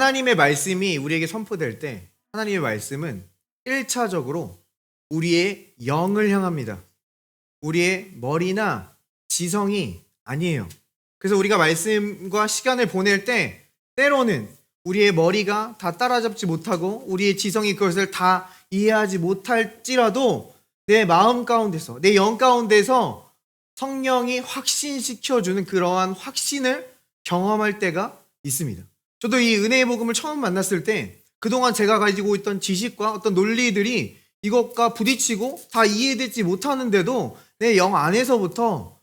하나님의 말씀이 우리에게 선포될 때 하나님의 말씀은 1차적으로 우리의 영을 향합니다. 우리의 머리나 지성이 아니에요. 그래서 우리가 말씀과 시간을 보낼 때 때로는 우리의 머리가 다 따라잡지 못하고 우리의 지성이 그것을 다 이해하지 못할지라도 내 마음 가운데서, 내 영 가운데서 성령이 확신시켜주는 그러한 확신을 경험할 때가 있습니다. 저도 이 은혜의 복음을 처음 만났을 때 그동안 제가 가지고 있던 지식과 어떤 논리들이 이것과 부딪히고 다 이해되지 못하는데도 내 영 안에서부터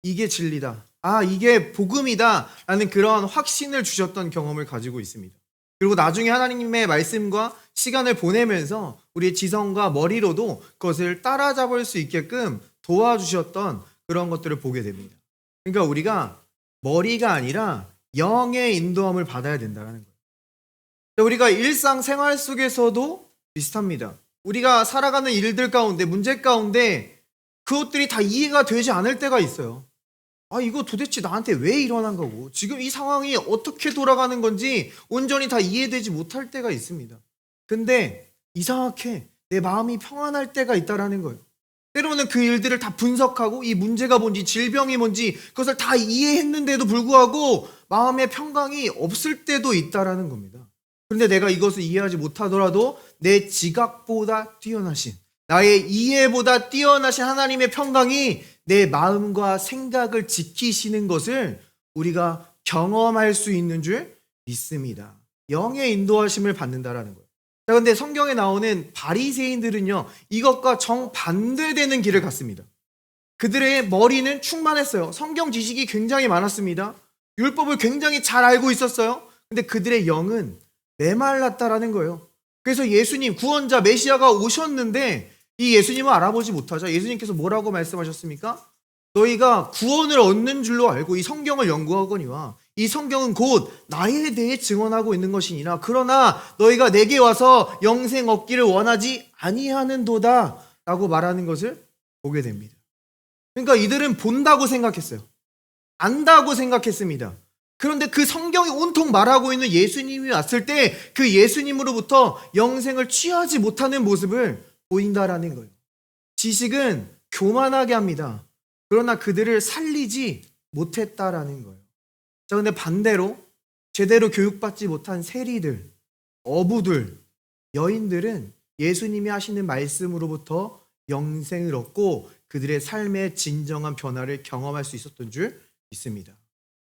이게 진리다, 이게 복음이다 라는 그러한 확신을 주셨던 경험을 가지고 있습니다. 그리고 나중에 하나님의 말씀과 시간을 보내면서 우리의 지성과 머리로도 그것을 따라잡을 수 있게끔 도와주셨던 그런 것들을 보게 됩니다. 그러니까 우리가 머리가 아니라 영의 인도함을 받아야 된다는 거예요. 우리가 일상생활 속에서도 비슷합니다. 우리가 살아가는 일들 가운데, 문제 가운데 그것들이 다 이해가 되지 않을 때가 있어요. 이거 도대체 나한테 왜 일어난 거고 지금 이 상황이 어떻게 돌아가는 건지 온전히 다 이해되지 못할 때가 있습니다. 근데 이상하게 내 마음이 평안할 때가 있다라는 거예요. 때로는 그 일들을 다 분석하고 이 문제가 뭔지 질병이 뭔지 그것을 다 이해했는데도 불구하고 마음의 평강이 없을 때도 있다라는 겁니다. 그런데 내가 이것을 이해하지 못하더라도 내 지각보다 뛰어나신, 나의 이해보다 뛰어나신 하나님의 평강이 내 마음과 생각을 지키시는 것을 우리가 경험할 수 있는 줄 믿습니다. 영의 인도하심을 받는다라는 거예요. 자, 근데 성경에 나오는 바리새인들은요, 이것과 정반대되는 길을 갔습니다. 그들의 머리는 충만했어요. 성경 지식이 굉장히 많았습니다. 율법을 굉장히 잘 알고 있었어요. 근데 그들의 영은 메말랐다라는 거예요. 그래서 예수님, 구원자 메시아가 오셨는데 이 예수님을 알아보지 못하자 예수님께서 뭐라고 말씀하셨습니까? 너희가 구원을 얻는 줄로 알고 이 성경을 연구하거니와 이 성경은 곧 나에 대해 증언하고 있는 것이니라. 그러나 너희가 내게 와서 영생 얻기를 원하지 아니하는도다 라고 말하는 것을 보게 됩니다. 그러니까 이들은 본다고 생각했어요. 안다고 생각했습니다. 그런데 그 성경이 온통 말하고 있는 예수님이 왔을 때 그 예수님으로부터 영생을 취하지 못하는 모습을 보인다라는 거예요. 지식은 교만하게 합니다. 그러나 그들을 살리지 못했다라는 거예요. 자, 근데 반대로 제대로 교육받지 못한 세리들, 어부들, 여인들은 예수님이 하시는 말씀으로부터 영생을 얻고 그들의 삶의 진정한 변화를 경험할 수 있었던 줄 믿습니다.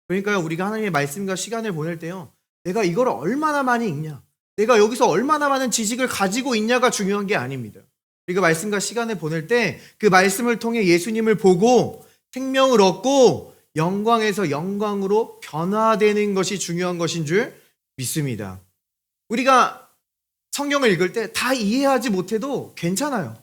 그러니까 우리가 하나님의 말씀과 시간을 보낼 때요, 내가 이걸 얼마나 많이 읽냐, 내가 여기서 얼마나 많은 지식을 가지고 있냐가 중요한 게 아닙니다. 우리가 말씀과 시간을 보낼 때 그 말씀을 통해 예수님을 보고 생명을 얻고 영광에서 영광으로 변화되는 것이 중요한 것인 줄 믿습니다. 우리가 성경을 읽을 때 다 이해하지 못해도 괜찮아요.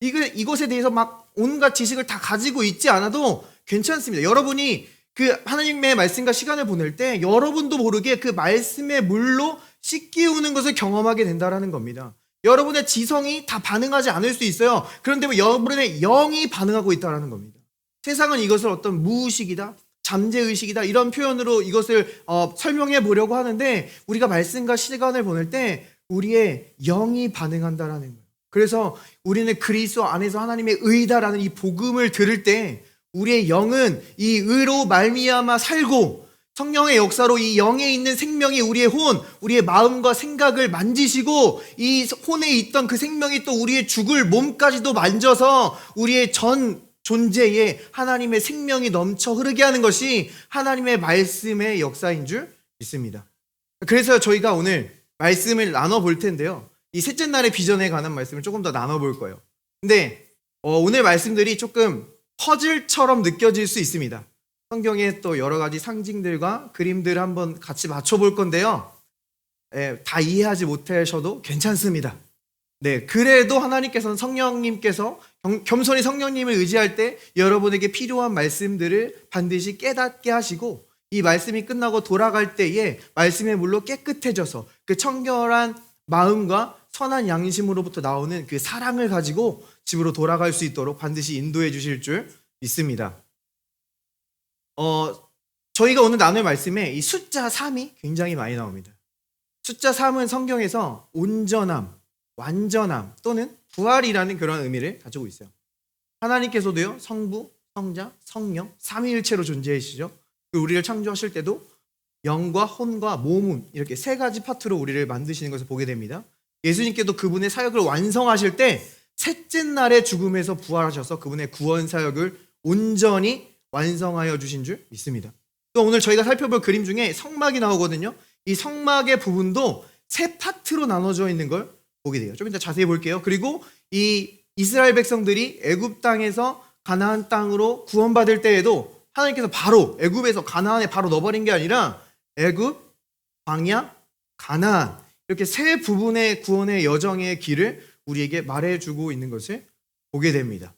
이것에 대해서 막 온갖 지식을 다 가지고 있지 않아도 괜찮습니다. 여러분이 그 하나님의 말씀과 시간을 보낼 때 여러분도 모르게 그 말씀의 물로 씻기우는 것을 경험하게 된다는 겁니다. 여러분의 지성이 다 반응하지 않을 수 있어요. 그런데 여러분의 영이 반응하고 있다는 겁니다. 세상은 이것을 어떤 무의식이다, 잠재의식이다 이런 표현으로 이것을 설명해 보려고 하는데 우리가 말씀과 시간을 보낼 때 우리의 영이 반응한다는 거예요. 그래서 우리는 그리스도 안에서 하나님의 의다라는 이 복음을 들을 때 우리의 영은 이 의로 말미암아 살고 성령의 역사로 이 영에 있는 생명이 우리의 혼, 우리의 마음과 생각을 만지시고 이 혼에 있던 그 생명이 또 우리의 죽을 몸까지도 만져서 우리의 전 존재에 하나님의 생명이 넘쳐 흐르게 하는 것이 하나님의 말씀의 역사인 줄 믿습니다. 그래서 저희가 오늘 말씀을 나눠볼 텐데요. 이 셋째 날의 비전에 관한 말씀을 조금 더 나눠볼 거예요. 근데 오늘 말씀들이 조금 퍼즐처럼 느껴질 수 있습니다. 성경의 또 여러 가지 상징들과 그림들을 한번 같이 맞춰볼 건데요. 다 이해하지 못하셔도 괜찮습니다. 네, 그래도 하나님께서는 성령님께서 겸손히 성령님을 의지할 때 여러분에게 필요한 말씀들을 반드시 깨닫게 하시고 이 말씀이 끝나고 돌아갈 때에 말씀의 물로 깨끗해져서 그 청결한 마음과 선한 양심으로부터 나오는 그 사랑을 가지고 집으로 돌아갈 수 있도록 반드시 인도해 주실 줄 믿습니다. 저희가 오늘 나눌 말씀에 이 숫자 3이 굉장히 많이 나옵니다. 숫자 3은 성경에서 온전함, 완전함 또는 부활이라는 그런 의미를 가지고 있어요. 하나님께서도요, 성부, 성자, 성령, 삼위일체로 존재하시죠. 우리를 창조하실 때도 영과 혼과 몸 이렇게 세 가지 파트로 우리를 만드시는 것을 보게 됩니다. 예수님께도 그분의 사역을 완성하실 때 셋째 날에 죽음에서 부활하셔서 그분의 구원 사역을 온전히 완성하여 주신 줄 믿습니다. 또 오늘 저희가 살펴볼 그림 중에 성막이 나오거든요. 이 성막의 부분도 세 파트로 나눠져 있는 걸 보게 돼요. 좀 이따 자세히 볼게요. 그리고 이 이스라엘 백성들이 애굽 땅에서 가나안 땅으로 구원받을 때에도 하나님께서 바로 애굽에서 가나안에 바로 넣어버린 게 아니라 애굽, 광야, 가나안 이렇게 세 부분의 구원의 여정의 길을 우리에게 말해주고 있는 것을 보게 됩니다.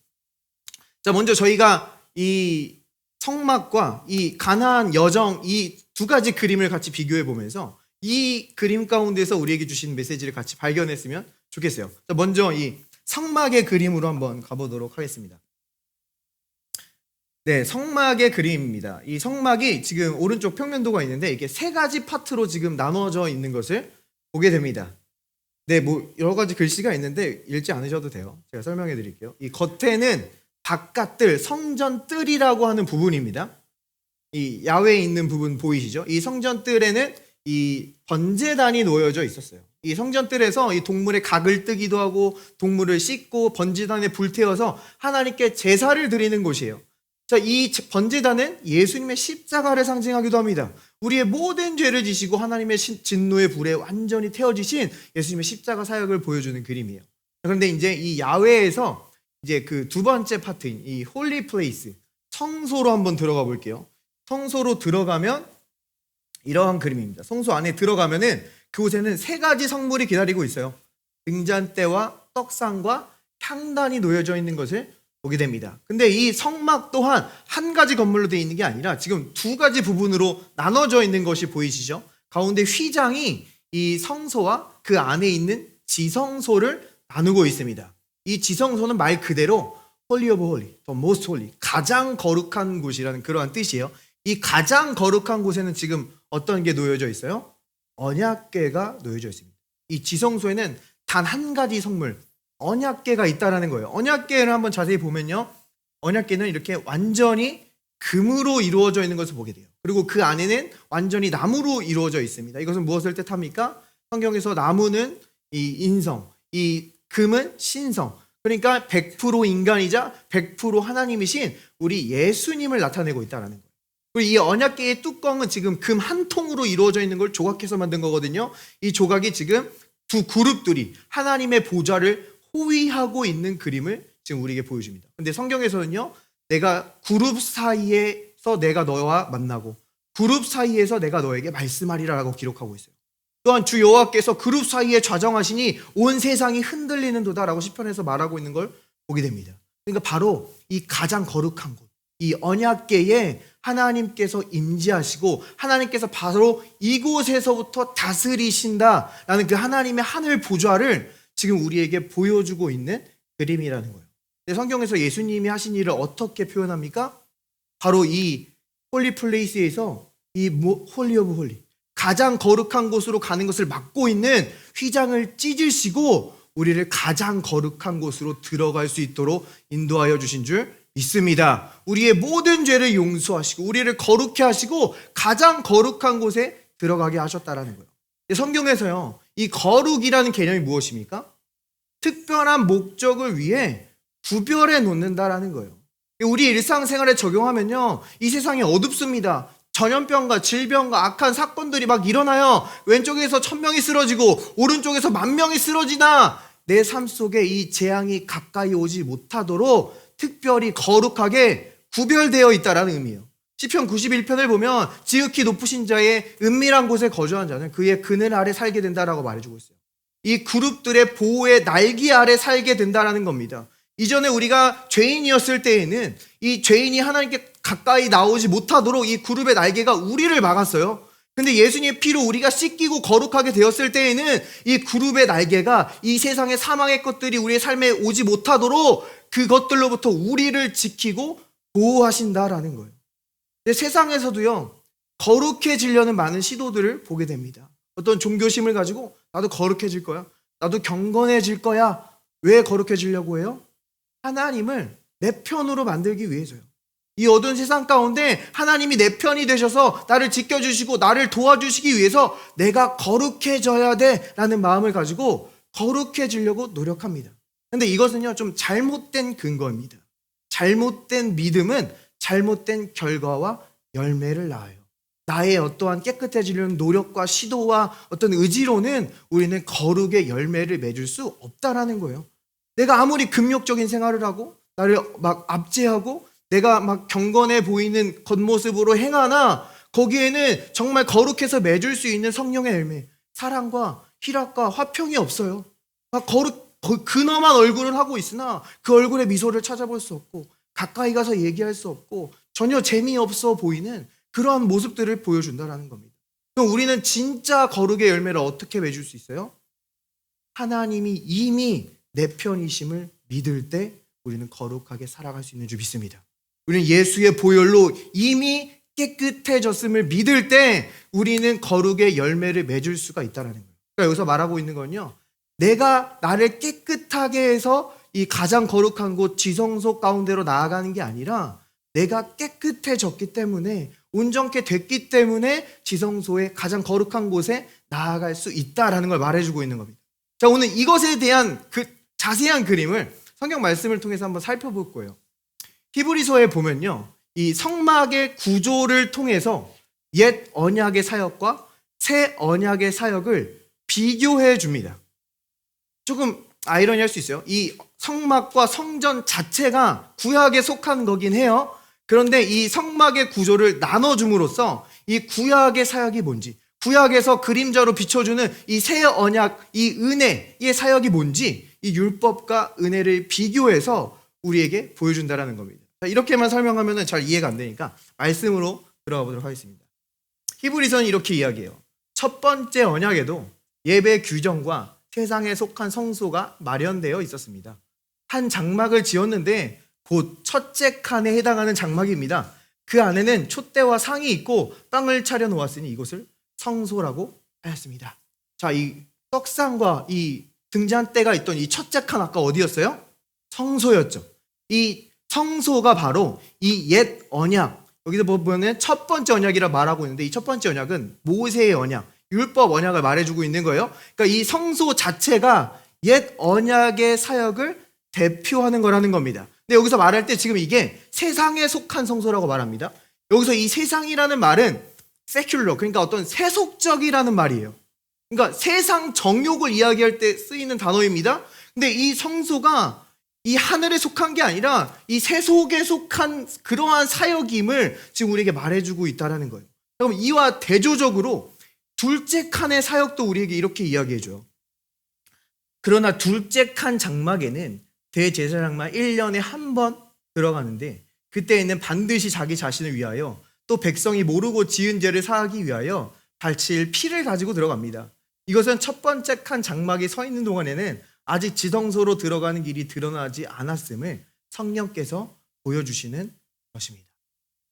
자, 먼저 저희가 이 성막과 이 가나안 여정 이 두 가지 그림을 같이 비교해 보면서 이 그림 가운데서 우리에게 주신 메시지를 같이 발견했으면 좋겠어요. 자, 먼저 이 성막의 그림으로 한번 가보도록 하겠습니다. 네, 성막의 그림입니다. 이 성막이 지금 오른쪽 평면도가 있는데 이게 세 가지 파트로 지금 나눠져 있는 것을 보게 됩니다. 네, 뭐 여러 가지 글씨가 있는데 읽지 않으셔도 돼요. 제가 설명해 드릴게요. 이 겉에는 바깥뜰, 성전 뜰이라고 하는 부분입니다. 이 야외에 있는 부분 보이시죠? 이 성전 뜰에는 이 번제단이 놓여져 있었어요. 이 성전 뜰에서 이 동물의 각을 뜨기도 하고 동물을 씻고 번제단에 불태워서 하나님께 제사를 드리는 곳이에요. 자, 이 번제단은 예수님의 십자가를 상징하기도 합니다. 우리의 모든 죄를 지시고 하나님의 진노의 불에 완전히 태워지신 예수님의 십자가 사역을 보여주는 그림이에요. 그런데 이제 이 야외에서 이제 그 두 번째 파트인 이 홀리 플레이스, 성소로 한번 들어가 볼게요. 성소로 들어가면 이러한 그림입니다. 성소 안에 들어가면은 그곳에는 세 가지 성물이 기다리고 있어요. 등잔대와 떡상과 향단이 놓여져 있는 것을 보게 됩니다. 근데 이 성막 또한 한 가지 건물로 되어 있는 게 아니라 지금 두 가지 부분으로 나눠져 있는 것이 보이시죠? 가운데 휘장이 이 성소와 그 안에 있는 지성소를 나누고 있습니다. 이 지성소는 말 그대로 Holy of Holy, the Most Holy, 가장 거룩한 곳이라는 그러한 뜻이에요. 이 가장 거룩한 곳에는 지금 어떤 게 놓여져 있어요? 언약궤가 놓여져 있습니다. 이 지성소에는 단 한 가지 성물, 언약궤가 있다라는 거예요. 언약궤를 한번 자세히 보면요, 언약궤는 이렇게 완전히 금으로 이루어져 있는 것을 보게 돼요. 그리고 그 안에는 완전히 나무로 이루어져 있습니다. 이것은 무엇을 뜻합니까? 성경에서 나무는 이 인성, 이 금은 신성. 그러니까 100% 인간이자 100% 하나님이신 우리 예수님을 나타내고 있다는 거예요. 그리고 이 언약궤의 뚜껑은 지금 금 한 통으로 이루어져 있는 걸 조각해서 만든 거거든요. 이 조각이 지금 두 그룹들이 하나님의 보좌를 호위하고 있는 그림을 지금 우리에게 보여줍니다. 근데 성경에서는요, 내가 그룹 사이에서 내가 너와 만나고 그룹 사이에서 내가 너에게 말씀하리라라고 기록하고 있어요. 또한 주 여호와께서 그룹 사이에 좌정하시니 온 세상이 흔들리는 도다라고 시편에서 말하고 있는 걸 보게 됩니다. 그러니까 바로 이 가장 거룩한 곳, 이 언약궤에 하나님께서 임재하시고 하나님께서 바로 이곳에서부터 다스리신다라는 그 하나님의 하늘 보좌를 지금 우리에게 보여주고 있는 그림이라는 거예요. 성경에서 예수님이 하신 일을 어떻게 표현합니까? 바로 이 홀리 플레이스에서 이 홀리 오브 홀리, 가장 거룩한 곳으로 가는 것을 막고 있는 휘장을 찢으시고 우리를 가장 거룩한 곳으로 들어갈 수 있도록 인도하여 주신 줄 믿습니다. 우리의 모든 죄를 용서하시고 우리를 거룩해 하시고 가장 거룩한 곳에 들어가게 하셨다라는 거예요. 성경에서요, 이 거룩이라는 개념이 무엇입니까? 특별한 목적을 위해 구별해 놓는다라는 거예요. 우리 일상생활에 적용하면요, 이 세상이 어둡습니다. 전염병과 질병과 악한 사건들이 막 일어나요. 왼쪽에서 1000명이 쓰러지고 오른쪽에서 10,000명이 쓰러지나 내 삶 속에 이 재앙이 가까이 오지 못하도록 특별히 거룩하게 구별되어 있다라는 의미예요. 시편 91편을 보면 지극히 높으신 자의 은밀한 곳에 거주한 자는 그의 그늘 아래 살게 된다라고 말해주고 있어요. 이 그룹들의 보호의 날개 아래 살게 된다라는 겁니다. 이전에 우리가 죄인이었을 때에는 이 죄인이 하나님께 가까이 나오지 못하도록 이 그룹의 날개가 우리를 막았어요. 근데 예수님의 피로 우리가 씻기고 거룩하게 되었을 때에는 이 그룹의 날개가 이 세상의 사망의 것들이 우리의 삶에 오지 못하도록 그것들로부터 우리를 지키고 보호하신다라는 거예요. 근데 세상에서도요, 거룩해지려는 많은 시도들을 보게 됩니다. 어떤 종교심을 가지고 나도 거룩해질 거야. 나도 경건해질 거야. 왜 거룩해지려고 해요? 하나님을 내 편으로 만들기 위해서요. 이 어두운 세상 가운데 하나님이 내 편이 되셔서 나를 지켜주시고 나를 도와주시기 위해서 내가 거룩해져야 돼라는 마음을 가지고 거룩해지려고 노력합니다. 근데 이것은요, 좀 잘못된 근거입니다. 잘못된 믿음은 잘못된 결과와 열매를 낳아요. 나의 어떠한 깨끗해지려는 노력과 시도와 어떤 의지로는 우리는 거룩의 열매를 맺을 수 없다라는 거예요. 내가 아무리 금욕적인 생활을 하고 나를 막 압제하고 내가 막 경건해 보이는 겉모습으로 행하나 거기에는 정말 거룩해서 맺을 수 있는 성령의 열매, 사랑과 희락과 화평이 없어요. 막 근엄한 얼굴을 하고 있으나 그 얼굴에 미소를 찾아볼 수 없고 가까이 가서 얘기할 수 없고 전혀 재미없어 보이는 그러한 모습들을 보여준다는 겁니다. 그럼 우리는 진짜 거룩의 열매를 어떻게 맺을 수 있어요? 하나님이 이미 내 편이심을 믿을 때 우리는 거룩하게 살아갈 수 있는 줄 믿습니다. 우리는 예수의 보혈로 이미 깨끗해졌음을 믿을 때 우리는 거룩의 열매를 맺을 수가 있다는 거예요. 그러니까 여기서 말하고 있는 건요, 내가 나를 깨끗하게 해서 이 가장 거룩한 곳 지성소 가운데로 나아가는 게 아니라 내가 깨끗해졌기 때문에 온전케 됐기 때문에 지성소의 가장 거룩한 곳에 나아갈 수 있다라는 걸 말해주고 있는 겁니다. 자, 오늘 이것에 대한 그 자세한 그림을 성경 말씀을 통해서 한번 살펴볼 거예요. 히브리서에 보면요, 이 성막의 구조를 통해서 옛 언약의 사역과 새 언약의 사역을 비교해 줍니다. 조금 아이러니할 수 있어요. 이 성막과 성전 자체가 구약에 속한 거긴 해요. 그런데 이 성막의 구조를 나눠줌으로써 이 구약의 사역이 뭔지, 구약에서 그림자로 비춰주는 이 새 언약, 이 은혜의 사역이 뭔지 이 율법과 은혜를 비교해서 우리에게 보여준다는 겁니다. 이렇게만 설명하면 잘 이해가 안 되니까 말씀으로 들어가 보도록 하겠습니다. 히브리서는 이렇게 이야기해요. 첫 번째 언약에도 예배 규정과 세상에 속한 성소가 마련되어 있었습니다. 한 장막을 지었는데 곧 첫째 칸에 해당하는 장막입니다. 그 안에는 촛대와 상이 있고 빵을 차려 놓았으니 이곳을 성소라고 하였습니다. 자, 이 떡상과 이 등잔대가 있던 이 첫째 칸 아까 어디였어요? 성소였죠. 이 성소가 바로 이 옛 언약, 여기서 보면 첫 번째 언약이라 말하고 있는데 이 첫 번째 언약은 모세의 언약, 율법 언약을 말해주고 있는 거예요. 그러니까 이 성소 자체가 옛 언약의 사역을 대표하는 거라는 겁니다. 근데 여기서 말할 때 지금 이게 세상에 속한 성소라고 말합니다. 여기서 이 세상이라는 말은 secular, 그러니까 어떤 세속적이라는 말이에요. 그러니까 세상 정욕을 이야기할 때 쓰이는 단어입니다. 근데 이 성소가 이 하늘에 속한 게 아니라 이 세속에 속한 그러한 사역임을 지금 우리에게 말해주고 있다는 거예요. 그럼 이와 대조적으로 둘째 칸의 사역도 우리에게 이렇게 이야기해줘요. 그러나 둘째 칸 장막에는 대제사장만 1년에 한 번 들어가는데 그때에는 반드시 자기 자신을 위하여 또 백성이 모르고 지은 죄를 사하기 위하여 바칠 피를 가지고 들어갑니다. 이것은 첫 번째 칸 장막이 서 있는 동안에는 아직 지성소로 들어가는 길이 드러나지 않았음을 성령께서 보여주시는 것입니다.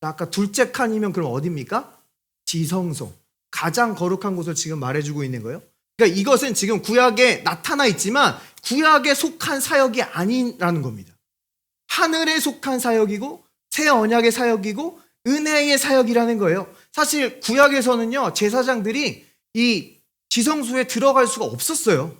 아까 둘째 칸이면 그럼 어디입니까? 지성소, 가장 거룩한 곳을 지금 말해주고 있는 거예요. 그러니까 이것은 지금 구약에 나타나 있지만 구약에 속한 사역이 아니라는 겁니다. 하늘에 속한 사역이고 새 언약의 사역이고 은혜의 사역이라는 거예요. 사실 구약에서는요, 제사장들이 이 지성소에 들어갈 수가 없었어요.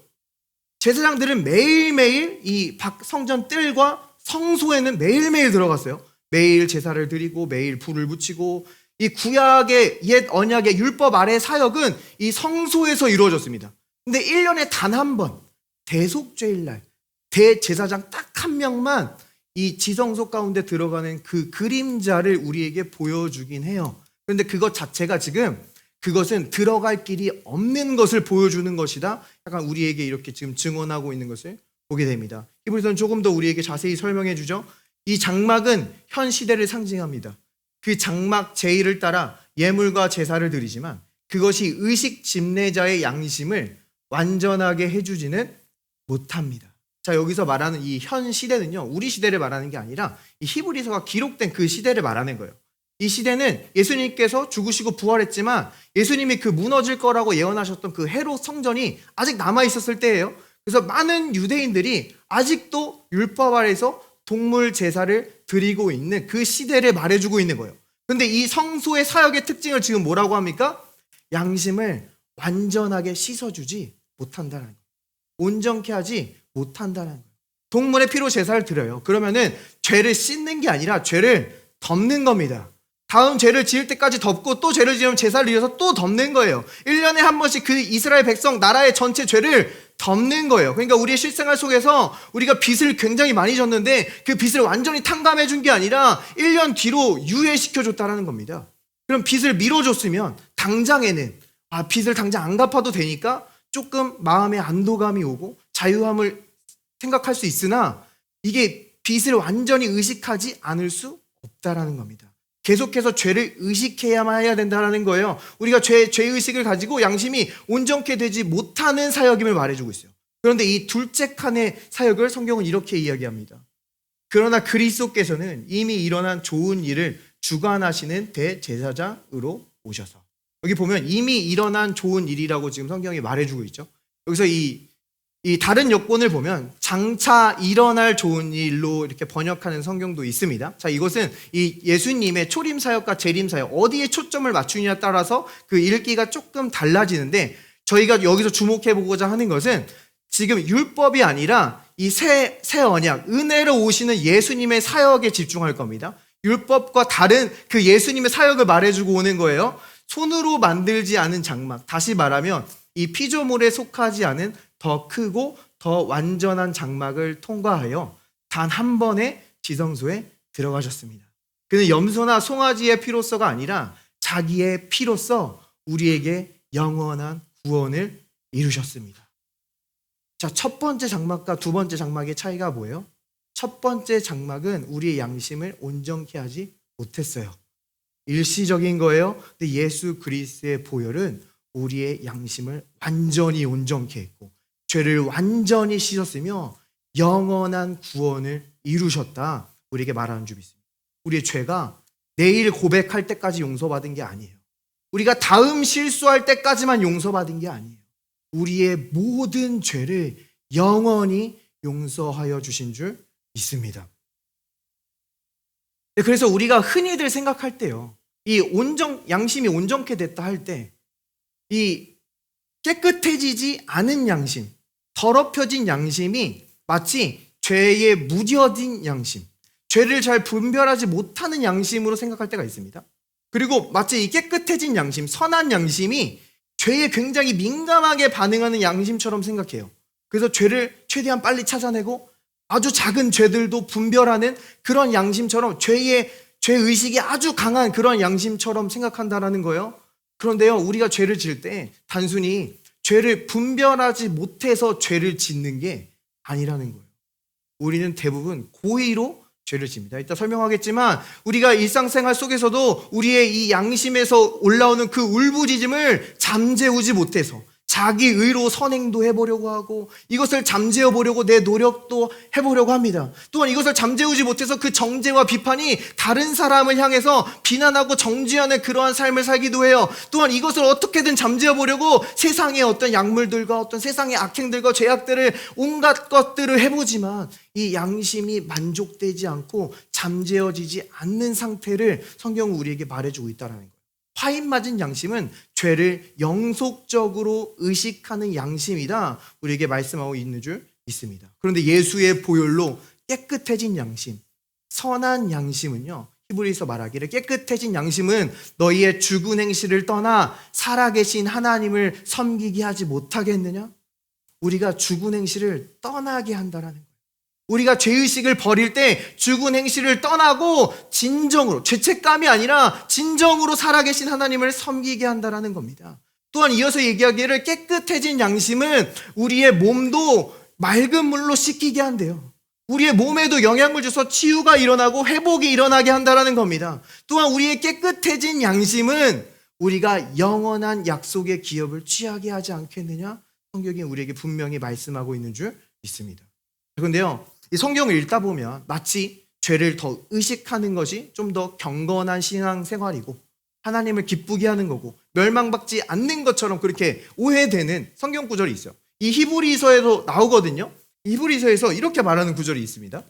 제사장들은 매일매일 이 성전 뜰과 성소에는 매일매일 들어갔어요. 매일 제사를 드리고 매일 불을 붙이고 이 구약의 옛 언약의 율법 아래 사역은 이 성소에서 이루어졌습니다. 근데 1년에 단 한 번 대속죄일날 대제사장 딱 한 명만 이 지성소 가운데 들어가는 그 그림자를 우리에게 보여주긴 해요. 그런데 그것 자체가 지금 그것은 들어갈 길이 없는 것을 보여주는 것이다. 약간 우리에게 이렇게 지금 증언하고 있는 것을 보게 됩니다. 히브리서는 조금 더 우리에게 자세히 설명해 주죠. 이 장막은 현 시대를 상징합니다. 그 장막 제의를 따라 예물과 제사를 드리지만 그것이 의식 집례자의 양심을 완전하게 해주지는 못합니다. 자, 여기서 말하는 이 현 시대는요, 우리 시대를 말하는 게 아니라 이 히브리서가 기록된 그 시대를 말하는 거예요. 이 시대는 예수님께서 죽으시고 부활했지만 예수님이 그 무너질 거라고 예언하셨던 그 헤롯 성전이 아직 남아 있었을 때예요. 그래서 많은 유대인들이 아직도 율법 아래에서 동물 제사를 드리고 있는 그 시대를 말해주고 있는 거예요. 그런데 이 성소의 사역의 특징을 지금 뭐라고 합니까? 양심을 완전하게 씻어주지 못한다는 거예요. 온전케 하지 못한다는 거예요. 동물의 피로 제사를 드려요. 그러면은 죄를 씻는 게 아니라 죄를 덮는 겁니다. 다음 죄를 지을 때까지 덮고 또 죄를 지으면 제사를 이어서 또 덮는 거예요. 1년에 한 번씩 그 이스라엘 백성 나라의 전체 죄를 덮는 거예요. 그러니까 우리의 실생활 속에서 우리가 빚을 굉장히 많이 졌는데 그 빚을 완전히 탕감해 준 게 아니라 1년 뒤로 유예시켜 줬다는 겁니다. 그럼 빚을 미뤄줬으면 당장에는 빚을 당장 안 갚아도 되니까 조금 마음에 안도감이 오고 자유함을 생각할 수 있으나 이게 빚을 완전히 의식하지 않을 수 없다라는 겁니다. 계속해서 죄를 의식해야만 해야 된다는 거예요. 우리가 죄의식을 가지고 양심이 온전케 되지 못하는 사역임을 말해주고 있어요. 그런데 이 둘째 칸의 사역을 성경은 이렇게 이야기합니다. 그러나 그리스도께서는 이미 일어난 좋은 일을 주관하시는 대제사장으로 오셔서, 여기 보면 이미 일어난 좋은 일이라고 지금 성경이 말해주고 있죠. 여기서 이 다른 여권을 보면 장차 일어날 좋은 일로 이렇게 번역하는 성경도 있습니다. 자, 이것은 이 예수님의 초림 사역과 재림 사역 어디에 초점을 맞추느냐에 따라서 그 읽기가 조금 달라지는데, 저희가 여기서 주목해 보고자 하는 것은 지금 율법이 아니라 이 새 언약, 은혜로 오시는 예수님의 사역에 집중할 겁니다. 율법과 다른 그 예수님의 사역을 말해주고 오는 거예요. 손으로 만들지 않은 장막, 다시 말하면 이 피조물에 속하지 않은 더 크고 더 완전한 장막을 통과하여 단 한 번의 지성소에 들어가셨습니다. 그는 염소나 송아지의 피로서가 아니라 자기의 피로서 우리에게 영원한 구원을 이루셨습니다. 자, 첫 번째 장막과 두 번째 장막의 차이가 뭐예요? 첫 번째 장막은 우리의 양심을 온전케 하지 못했어요. 일시적인 거예요. 근데 예수 그리스도의 보혈은 우리의 양심을 완전히 온전케 했고 죄를 완전히 씻었으며 영원한 구원을 이루셨다, 우리에게 말하는 줄 믿습니다. 우리의 죄가 내일 고백할 때까지 용서받은 게 아니에요. 우리가 다음 실수할 때까지만 용서받은 게 아니에요. 우리의 모든 죄를 영원히 용서하여 주신 줄 믿습니다. 그래서 우리가 흔히들 생각할 때요, 이 양심이 온전케 됐다 할 때 이 깨끗해지지 않은 양심, 더럽혀진 양심이 마치 죄에 무뎌진 양심, 죄를 잘 분별하지 못하는 양심으로 생각할 때가 있습니다. 그리고 마치 이 깨끗해진 양심, 선한 양심이 죄에 굉장히 민감하게 반응하는 양심처럼 생각해요. 그래서 죄를 최대한 빨리 찾아내고 아주 작은 죄들도 분별하는 그런 양심처럼 죄의식이 아주 강한 그런 양심처럼 생각한다라는 거예요. 그런데요, 우리가 죄를 지을 때 단순히 죄를 분별하지 못해서 죄를 짓는 게 아니라는 거예요. 우리는 대부분 고의로 죄를 집니다. 이따 설명하겠지만 우리가 일상생활 속에서도 우리의 이 양심에서 올라오는 그 울부짖음을 잠재우지 못해서 자기 의로 선행도 해보려고 하고 이것을 잠재워 보려고 내 노력도 해보려고 합니다. 또한 이것을 잠재우지 못해서 그 정죄와 비판이 다른 사람을 향해서 비난하고 정죄하는 그러한 삶을 살기도 해요. 또한 이것을 어떻게든 잠재워 보려고 세상의 어떤 약물들과 어떤 세상의 악행들과 죄악들을 온갖 것들을 해보지만 이 양심이 만족되지 않고 잠재워지지 않는 상태를 성경은 우리에게 말해주고 있다는 거예요. 화인 맞은 양심은 죄를 영속적으로 의식하는 양심이다, 우리에게 말씀하고 있는 줄 믿습니다. 그런데 예수의 보혈로 깨끗해진 양심, 선한 양심은요, 히브리서 말하기를 깨끗해진 양심은 너희의 죽은 행실을 떠나 살아계신 하나님을 섬기게 하지 못하겠느냐? 우리가 죽은 행실을 떠나게 한다라는 거예요. 우리가 죄의식을 버릴 때 죽은 행실을 떠나고 진정으로, 죄책감이 아니라 진정으로 살아계신 하나님을 섬기게 한다라는 겁니다. 또한 이어서 얘기하기를 깨끗해진 양심은 우리의 몸도 맑은 물로 씻기게 한대요. 우리의 몸에도 영향을 줘서 치유가 일어나고 회복이 일어나게 한다라는 겁니다. 또한 우리의 깨끗해진 양심은 우리가 영원한 약속의 기업을 취하게 하지 않겠느냐? 성경이 우리에게 분명히 말씀하고 있는 줄 믿습니다. 그런데요, 이 성경을 읽다 보면 마치 죄를 더 의식하는 것이 좀 더 경건한 신앙생활이고 하나님을 기쁘게 하는 거고 멸망받지 않는 것처럼 그렇게 오해되는 성경 구절이 있어요. 이 히브리서에도 나오거든요. 히브리서에서 이렇게 말하는 구절이 있습니다.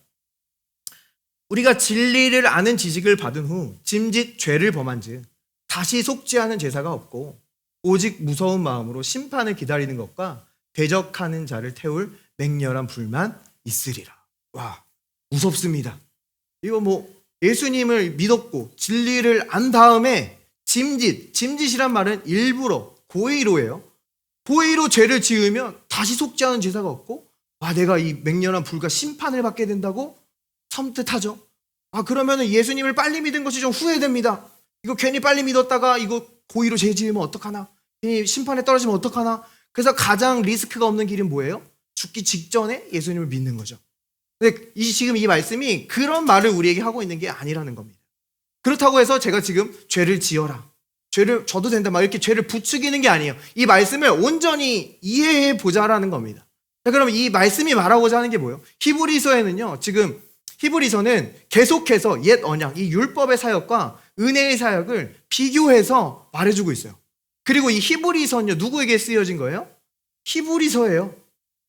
우리가 진리를 아는 지식을 받은 후 짐짓 죄를 범한즉 다시 속지 않은 제사가 없고 오직 무서운 마음으로 심판을 기다리는 것과 대적하는 자를 태울 맹렬한 불만 있으리라. 와, 무섭습니다. 이거 예수님을 믿었고 진리를 안 다음에 짐짓이란 말은 일부러 고의로예요. 고의로 죄를 지으면 다시 속지 않은 제사가 없고 내가 이 맹렬한 불과 심판을 받게 된다고 섬뜩하죠. 그러면 예수님을 빨리 믿은 것이 좀 후회됩니다. 이거 괜히 빨리 믿었다가 이거 고의로 죄 지으면 어떡하나? 괜히 심판에 떨어지면 어떡하나? 그래서 가장 리스크가 없는 길은 뭐예요? 죽기 직전에 예수님을 믿는 거죠. 근데 지금 이 말씀이 그런 말을 우리에게 하고 있는 게 아니라는 겁니다. 그렇다고 해서 제가 지금 죄를 지어라, 죄를 져도 된다, 이렇게 죄를 부추기는 게 아니에요. 이 말씀을 온전히 이해해 보자라는 겁니다. 자, 그럼 이 말씀이 말하고자 하는 게 뭐예요? 히브리서에는요, 지금 히브리서는 계속해서 옛 언약, 이 율법의 사역과 은혜의 사역을 비교해서 말해주고 있어요. 그리고 이 히브리서는요, 누구에게 쓰여진 거예요? 히브리서예요.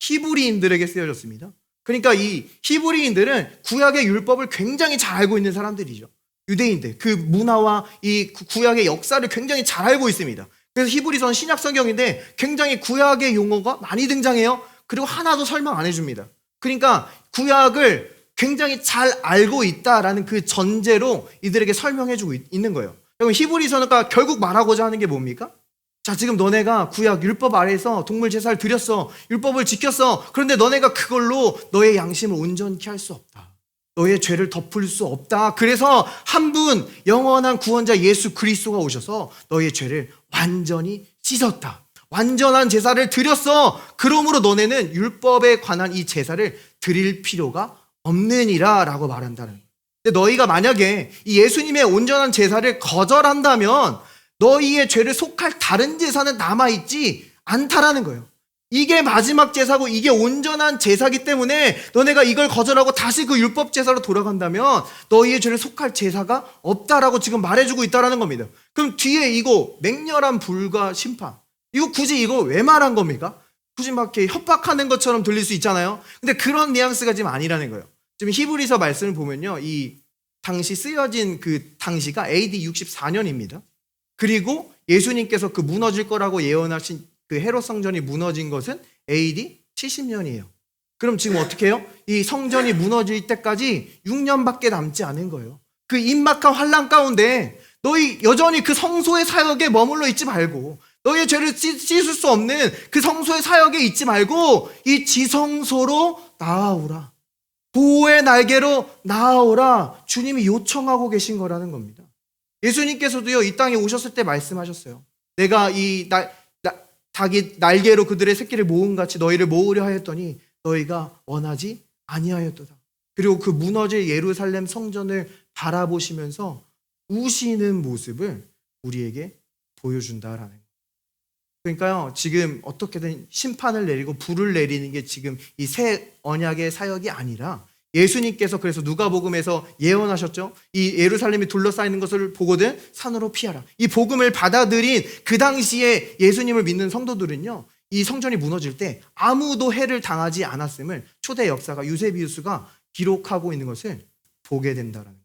히브리인들에게 쓰여졌습니다. 그러니까 이 히브리인들은 구약의 율법을 굉장히 잘 알고 있는 사람들이죠. 유대인들, 그 문화와 이 구약의 역사를 굉장히 잘 알고 있습니다. 그래서 히브리서는 신약 성경인데 굉장히 구약의 용어가 많이 등장해요. 그리고 하나도 설명 안 해줍니다. 그러니까 구약을 굉장히 잘 알고 있다라는 그 전제로 이들에게 설명해주고 있는 거예요. 그럼 히브리서가 결국 말하고자 하는 게 뭡니까? 자, 지금 너네가 구약 율법 아래에서 동물 제사를 드렸어. 율법을 지켰어. 그런데 너네가 그걸로 너의 양심을 온전케 할 수 없다. 너의 죄를 덮을 수 없다. 그래서 한 분 영원한 구원자 예수 그리스도가 오셔서 너의 죄를 완전히 씻었다. 완전한 제사를 드렸어. 그러므로 너네는 율법에 관한 이 제사를 드릴 필요가 없느니라 라고 말한다는 거예요. 근데 너희가 만약에 이 예수님의 온전한 제사를 거절한다면 너희의 죄를 속할 다른 제사는 남아있지 않다라는 거예요. 이게 마지막 제사고 이게 온전한 제사기 때문에 너네가 이걸 거절하고 다시 그 율법 제사로 돌아간다면 너희의 죄를 속할 제사가 없다라고 지금 말해주고 있다라는 겁니다. 그럼 뒤에 이거 맹렬한 불과 심판, 이거 굳이 이거 왜 말한 겁니까? 굳이 막 이렇게 협박하는 것처럼 들릴 수 있잖아요. 근데 그런 뉘앙스가 지금 아니라는 거예요. 지금 히브리서 말씀을 보면요, 이 당시 쓰여진 그 당시가 AD 64년입니다. 그리고 예수님께서 그 무너질 거라고 예언하신 그 헤롯 성전이 무너진 것은 AD 70년이에요. 그럼 지금 어떻게 해요? 이 성전이 무너질 때까지 6년밖에 남지 않은 거예요. 그 임박한 환란 가운데 너희 여전히 그 성소의 사역에 머물러 있지 말고, 너희의 죄를 씻을 수 없는 그 성소의 사역에 있지 말고 이 지성소로 나아오라. 보호의 날개로 나아오라. 주님이 요청하고 계신 거라는 겁니다. 예수님께서도요, 이 땅에 오셨을 때 말씀하셨어요. 내가 이 닭이 날개로 그들의 새끼를 모음같이 너희를 모으려 하였더니 너희가 원하지 아니하였도다. 그리고 그 무너질 예루살렘 성전을 바라보시면서 우시는 모습을 우리에게 보여준다라는 거예요. 그러니까요, 지금 어떻게든 심판을 내리고 불을 내리는 게 지금 이 새 언약의 사역이 아니라 예수님께서 그래서 누가복음에서 예언하셨죠. 이 예루살렘이 둘러싸이는 것을 보거든 산으로 피하라. 이 복음을 받아들인 그 당시에 예수님을 믿는 성도들은요, 이 성전이 무너질 때 아무도 해를 당하지 않았음을 초대 역사가 유세비우스가 기록하고 있는 것을 보게 된다라는 거예요.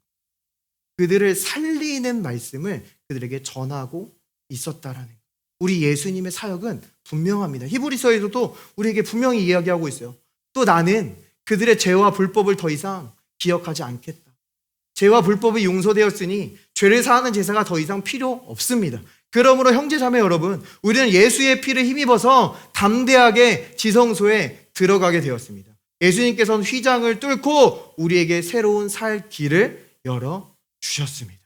그들을 살리는 말씀을 그들에게 전하고 있었다라는 거예요. 우리 예수님의 사역은 분명합니다. 히브리서에서도 우리에게 분명히 이야기하고 있어요. 또 나는 그들의 죄와 불법을 더 이상 기억하지 않겠다. 죄와 불법이 용서되었으니 죄를 사하는 제사가 더 이상 필요 없습니다. 그러므로 형제자매 여러분, 우리는 예수의 피를 힘입어서 담대하게 지성소에 들어가게 되었습니다. 예수님께서는 휘장을 뚫고 우리에게 새로운 살 길을 열어주셨습니다.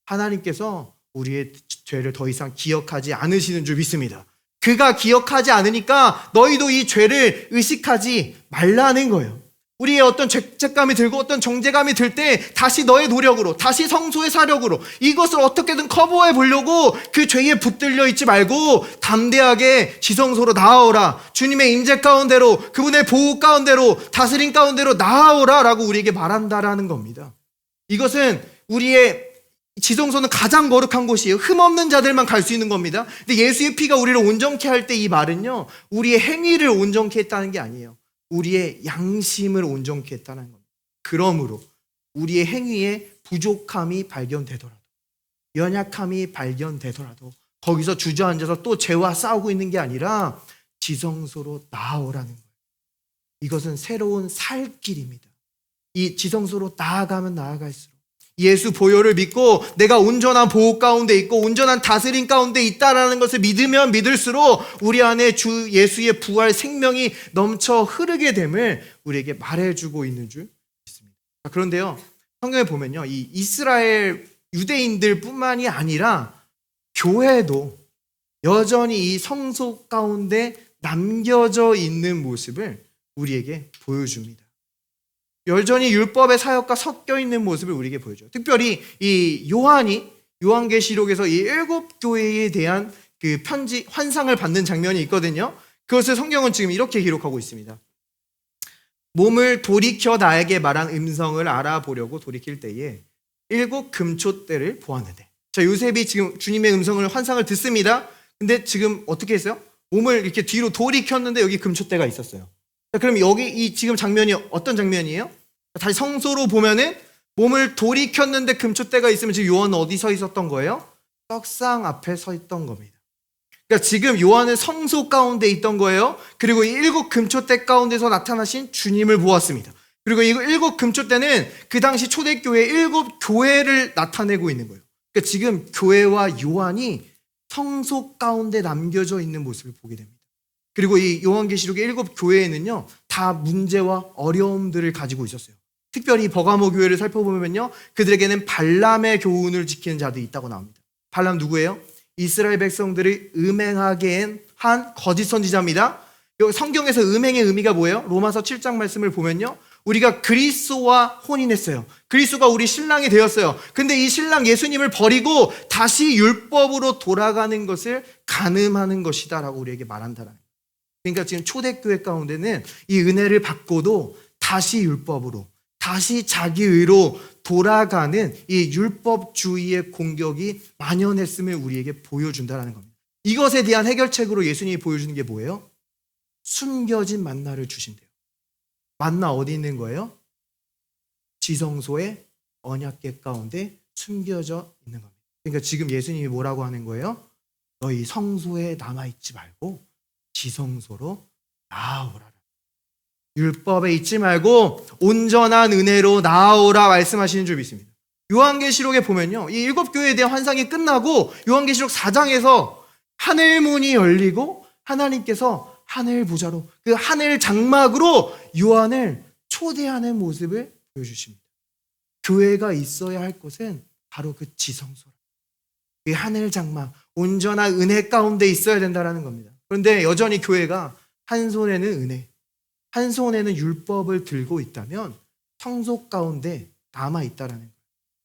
하나님께서 우리의 죄를 더 이상 기억하지 않으시는 줄 믿습니다. 그가 기억하지 않으니까 너희도 이 죄를 의식하지 말라는 거예요. 우리의 어떤 죄책감이 들고 어떤 정죄감이 들 때 다시 너의 노력으로, 다시 성소의 사력으로 이것을 어떻게든 커버해 보려고 그 죄에 붙들려 있지 말고 담대하게 지성소로 나아오라. 주님의 임재 가운데로, 그분의 보호 가운데로, 다스림 가운데로 나아오라 라고 우리에게 말한다라는 겁니다. 이것은 우리의 지성소는 가장 거룩한 곳이에요. 흠없는 자들만 갈 수 있는 겁니다. 근데 예수의 피가 우리를 온전케 할 때 이 말은요, 우리의 행위를 온전케 했다는 게 아니에요. 우리의 양심을 온전케 했다는 겁니다. 그러므로 우리의 행위에 부족함이 발견되더라도, 연약함이 발견되더라도 거기서 주저앉아서 또 죄와 싸우고 있는 게 아니라 지성소로 나아오라는 거예요. 이것은 새로운 살 길입니다. 이 지성소로 나아가면 나아갈수록 예수 보혈을 믿고 내가 온전한 보호 가운데 있고 온전한 다스림 가운데 있다라는 것을 믿으면 믿을수록 우리 안에 주 예수의 부활 생명이 넘쳐 흐르게 됨을 우리에게 말해주고 있는 줄 믿습니다. 그런데요, 성경에 보면요, 이 이스라엘 유대인들 뿐만이 아니라 교회도 여전히 이 성소 가운데 남겨져 있는 모습을 우리에게 보여줍니다. 여전히 율법의 사역과 섞여 있는 모습을 우리에게 보여줘요. 특별히 이 요한이 요한계시록에서 이 7교회에 대한 그 편지 환상을 받는 장면이 있거든요. 그것을 성경은 지금 이렇게 기록하고 있습니다. 몸을 돌이켜 나에게 말한 음성을 알아보려고 돌이킬 때에 7 금초대를 보았는데, 자, 요셉이 지금 주님의 음성을 환상을 듣습니다. 근데 지금 어떻게 했어요? 몸을 이렇게 뒤로 돌이켰는데 여기 금초대가 있었어요. 자, 그럼 여기 이 지금 장면이 어떤 장면이에요? 다시 성소로 보면은 몸을 돌이켰는데 금초대가 있으면 지금 요한은 어디 서 있었던 거예요? 떡상 앞에 서 있던 겁니다. 그러니까 지금 요한은 성소 가운데 있던 거예요. 그리고 이 7 금초대 가운데서 나타나신 주님을 보았습니다. 그리고 이 7 금초대는 그 당시 초대교회 7 교회를 나타내고 있는 거예요. 그러니까 지금 교회와 요한이 성소 가운데 남겨져 있는 모습을 보게 됩니다. 그리고 이 요한계시록의 7 교회에는요, 다 문제와 어려움들을 가지고 있었어요. 특별히 버가모 교회를 살펴보면요, 그들에게는 발람의 교훈을 지키는 자들이 있다고 나옵니다. 발람 누구예요? 이스라엘 백성들을 음행하게 한 거짓 선지자입니다. 성경에서 음행의 의미가 뭐예요? 로마서 7장 말씀을 보면요, 우리가 그리스도와 혼인했어요. 그리스도가 우리 신랑이 되었어요. 근데 이 신랑 예수님을 버리고 다시 율법으로 돌아가는 것을 간음하는 것이다 라고 우리에게 말한다는 거예요. 그러니까 지금 초대교회 가운데는 이 은혜를 받고도 다시 율법으로, 다시 자기의로 돌아가는 이 율법주의의 공격이 만연했음을 우리에게 보여준다는 겁니다. 이것에 대한 해결책으로 예수님이 보여주는 게 뭐예요? 숨겨진 만나를 주신대요. 만나 어디 있는 거예요? 지성소의 언약궤 가운데 숨겨져 있는 겁니다. 그러니까 지금 예수님이 뭐라고 하는 거예요? 너희 성소에 남아있지 말고 지성소로 나아오라. 율법에 있지 말고 온전한 은혜로 나아오라 말씀하시는 줄 믿습니다. 요한계시록에 보면요, 이 7 교회에 대한 환상이 끝나고 요한계시록 4장에서 하늘문이 열리고 하나님께서 하늘 보좌로, 그 하늘 장막으로 요한을 초대하는 모습을 보여주십니다. 교회가 있어야 할 곳은 바로 그 지성소라, 그 하늘 장막, 온전한 은혜 가운데 있어야 된다는 겁니다. 그런데 여전히 교회가 한 손에는 은혜, 한 손에는 율법을 들고 있다면 성소 가운데 남아있다라는 거예요.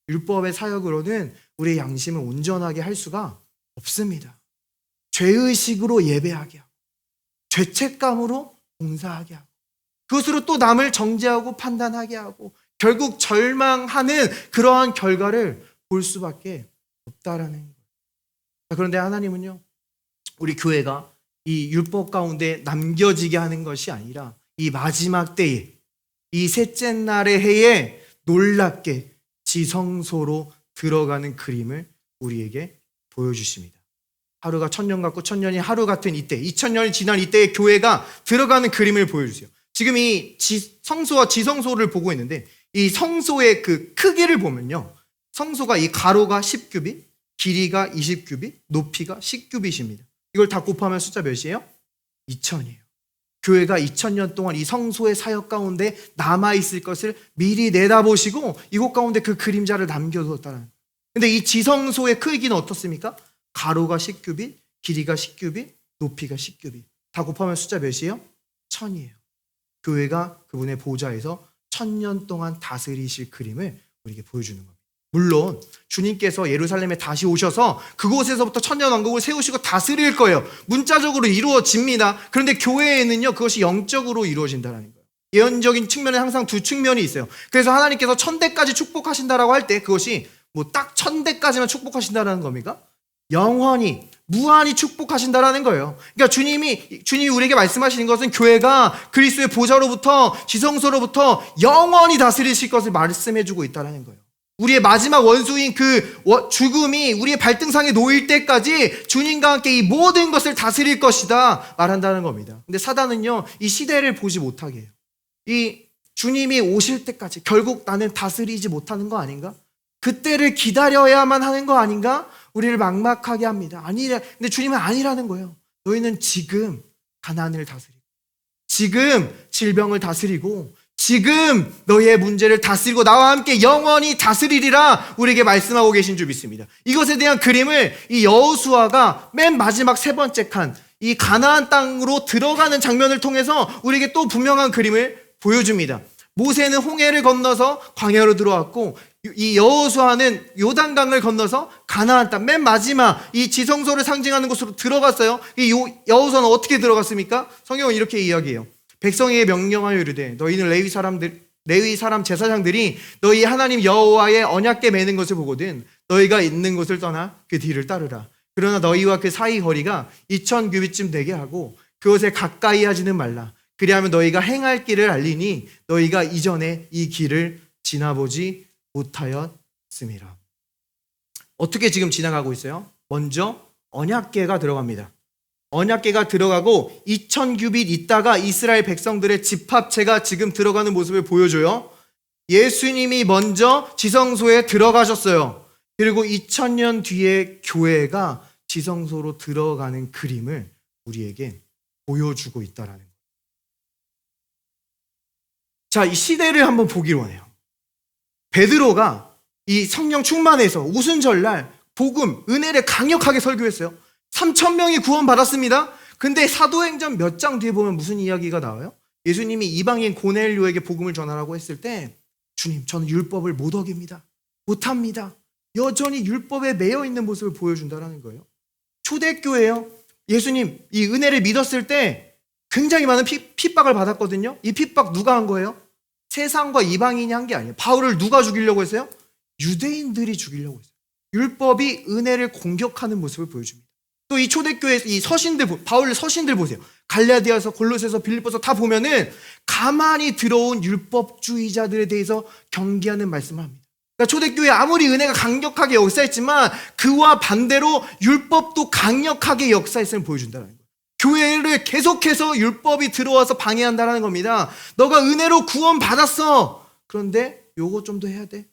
율법의 사역으로는 우리의 양심을 온전하게 할 수가 없습니다. 죄의식으로 예배하게 하고 죄책감으로 봉사하게 하고 그것으로 또 남을 정죄하고 판단하게 하고 결국 절망하는 그러한 결과를 볼 수밖에 없다라는 거예요. 그런데 하나님은요, 우리 교회가 이 율법 가운데 남겨지게 하는 것이 아니라 이 마지막 때에, 이 셋째 날의 해에 놀랍게 지성소로 들어가는 그림을 우리에게 보여주십니다. 하루가 1000년 같고 1000년이 하루 같은 이때, 2000년이 지난 이때의 교회가 들어가는 그림을 보여주세요. 지금 이 성소와 지성소를 보고 있는데 이 성소의 그 크기를 보면요, 성소가 이 가로가 10규빗, 길이가 20규빗, 높이가 10규빗입니다. 이걸 다 곱하면 숫자 몇이에요? 2000이에요. 교회가 2000년 동안 이 성소의 사역 가운데 남아있을 것을 미리 내다보시고 이곳 가운데 그 그림자를 남겨두었다는 거예요. 근데 이 지성소의 크기는 어떻습니까? 가로가 10규빗, 길이가 10규빗, 높이가 10규빗. 다 곱하면 숫자 몇이에요? 1000이에요. 교회가 그분의 보좌에서 1000년 동안 다스리실 그림을 우리에게 보여주는 겁니다. 물론 주님께서 예루살렘에 다시 오셔서 그곳에서부터 천년왕국을 세우시고 다스릴 거예요. 문자적으로 이루어집니다. 그런데 교회에는요, 그것이 영적으로 이루어진다는 거예요. 예언적인 측면에 항상 두 측면이 있어요. 그래서 하나님께서 1000대까지 축복하신다라고 할 때 그것이 뭐 딱 1000대까지만 축복하신다라는 겁니까? 영원히 무한히 축복하신다라는 거예요. 그러니까 주님이 우리에게 말씀하시는 것은 교회가 그리스도의 보좌로부터 지성소로부터 영원히 다스리실 것을 말씀해주고 있다라는 거예요. 우리의 마지막 원수인 그 죽음이 우리의 발등상에 놓일 때까지 주님과 함께 이 모든 것을 다스릴 것이다 말한다는 겁니다. 근데 사단은요, 이 시대를 보지 못하게 해요. 이 주님이 오실 때까지 결국 나는 다스리지 못하는 거 아닌가? 그때를 기다려야만 하는 거 아닌가? 우리를 막막하게 합니다. 근데 주님은 아니라는 거예요. 너희는 지금 가난을 다스리고, 지금 질병을 다스리고, 지금 너희의 문제를 다스리고 나와 함께 영원히 다스리리라 우리에게 말씀하고 계신 줄 믿습니다. 이것에 대한 그림을 이 여호수아가 맨 마지막 세 번째 칸, 이 가나안 땅으로 들어가는 장면을 통해서 우리에게 또 분명한 그림을 보여줍니다. 모세는 홍해를 건너서 광야로 들어왔고, 이 여호수아는 요단강을 건너서 가나안 땅 맨 마지막 이 지성소를 상징하는 곳으로 들어갔어요. 이 여호수아는 어떻게 들어갔습니까? 성경은 이렇게 이야기해요. 백성에게 명령하여 이르되 너희는 레위 사람 제사장들이 너희 하나님 여호와의 언약궤 매는 것을 보거든 너희가 있는 곳을 떠나 그 뒤를 따르라. 그러나 너희와 그 사이 거리가 2000규빗쯤 되게 하고 그것에 가까이 하지는 말라. 그리하면 너희가 행할 길을 알리니 너희가 이전에 이 길을 지나보지 못하였음이라. 어떻게 지금 지나가고 있어요? 먼저 언약궤가 들어갑니다. 언약궤가 들어가고 2000규빗 있다가 이스라엘 백성들의 집합체가 지금 들어가는 모습을 보여줘요. 예수님이 먼저 지성소에 들어가셨어요. 그리고 2000년 뒤에 교회가 지성소로 들어가는 그림을 우리에게 보여주고 있다라는 거예요. 자, 이 시대를 한번 보기를 원해요. 베드로가 이 성령 충만해서 오순절날 복음, 은혜를 강력하게 설교했어요. 3000명이 구원받았습니다. 근데 사도행전 몇 장 뒤에 보면 무슨 이야기가 나와요? 예수님이 이방인 고넬료에게 복음을 전하라고 했을 때 주님, 저는 율법을 못 어깁니다. 못합니다. 여전히 율법에 매여 있는 모습을 보여준다는 거예요. 초대교회요. 예수님 이 은혜를 믿었을 때 굉장히 많은 핍박을 받았거든요. 이 핍박 누가 한 거예요? 세상과 이방인이 한 게 아니에요. 바울을 누가 죽이려고 했어요? 유대인들이 죽이려고 했어요. 율법이 은혜를 공격하는 모습을 보여줍니다. 또 이 초대교회 이 서신들, 바울의 서신들 보세요. 갈라디아서, 골로새서, 빌립보서 다 보면은 가만히 들어온 율법주의자들에 대해서 경계하는 말씀을 합니다. 그러니까 초대교회 아무리 은혜가 강력하게 역사했지만 그와 반대로 율법도 강력하게 역사했음을 보여준다는 거예요. 교회를 계속해서 율법이 들어와서 방해한다는 겁니다. 너가 은혜로 구원 받았어. 그런데 요거 좀 더 해야 돼.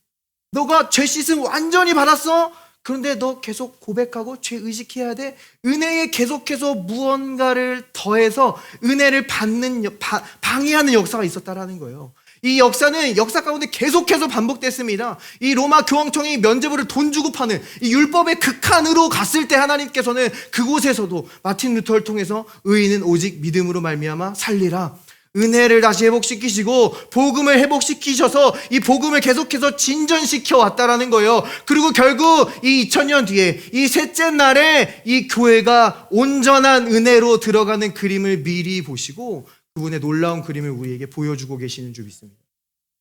너가 죄 씻음 완전히 받았어. 그런데 너 계속 고백하고 죄 의식해야 돼. 은혜에 계속해서 무언가를 더해서 은혜를 방해하는 역사가 있었다라는 거예요. 이 역사는 역사 가운데 계속해서 반복됐습니다. 이 로마 교황청이 면죄부를 돈 주고 파는 이 율법의 극한으로 갔을 때 하나님께서는 그곳에서도 마틴 루터를 통해서 의인은 오직 믿음으로 말미암아 살리라. 은혜를 다시 회복시키시고 복음을 회복시키셔서 이 복음을 계속해서 진전시켜 왔다라는 거예요. 그리고 결국 이 2000년 뒤에 이 셋째 날에 이 교회가 온전한 은혜로 들어가는 그림을 미리 보시고 그분의 놀라운 그림을 우리에게 보여주고 계시는 줄 믿습니다.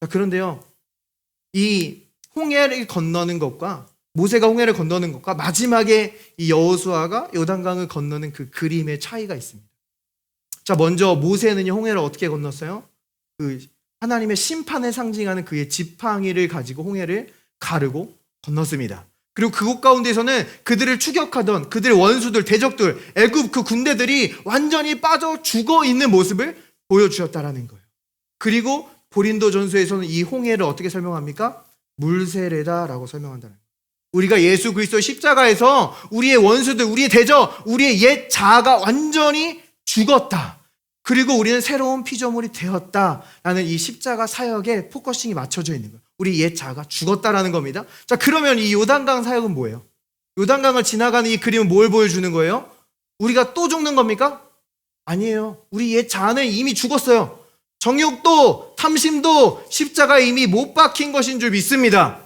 그런데요, 이 홍해를 건너는 것과 모세가 홍해를 건너는 것과 마지막에 이 여호수아가 요단강을 건너는 그 그림의 차이가 있습니다. 자, 먼저 모세는요, 홍해를 어떻게 건넜어요? 그 하나님의 심판을 상징하는 그의 지팡이를 가지고 홍해를 가르고 건넜습니다. 그리고 그곳 가운데서는 그들을 추격하던 그들의 원수들, 대적들, 애굽 그 군대들이 완전히 빠져 죽어 있는 모습을 보여주셨다라는 거예요. 그리고 고린도전서에서는 이 홍해를 어떻게 설명합니까? 물세례다라고 설명한다는 거예요. 우리가 예수 그리스도의 십자가에서 우리의 원수들, 우리의 대적, 우리의 옛 자아가 완전히 죽었다. 그리고 우리는 새로운 피조물이 되었다라는 이 십자가 사역에 포커싱이 맞춰져 있는 거예요. 우리 옛 자아가 죽었다라는 겁니다. 자, 그러면 이 요단강 사역은 뭐예요? 요단강을 지나가는 이 그림은 뭘 보여주는 거예요? 우리가 또 죽는 겁니까? 아니에요. 우리 옛 자아는 이미 죽었어요. 정욕도 탐심도 십자가에 이미 못 박힌 것인 줄 믿습니다.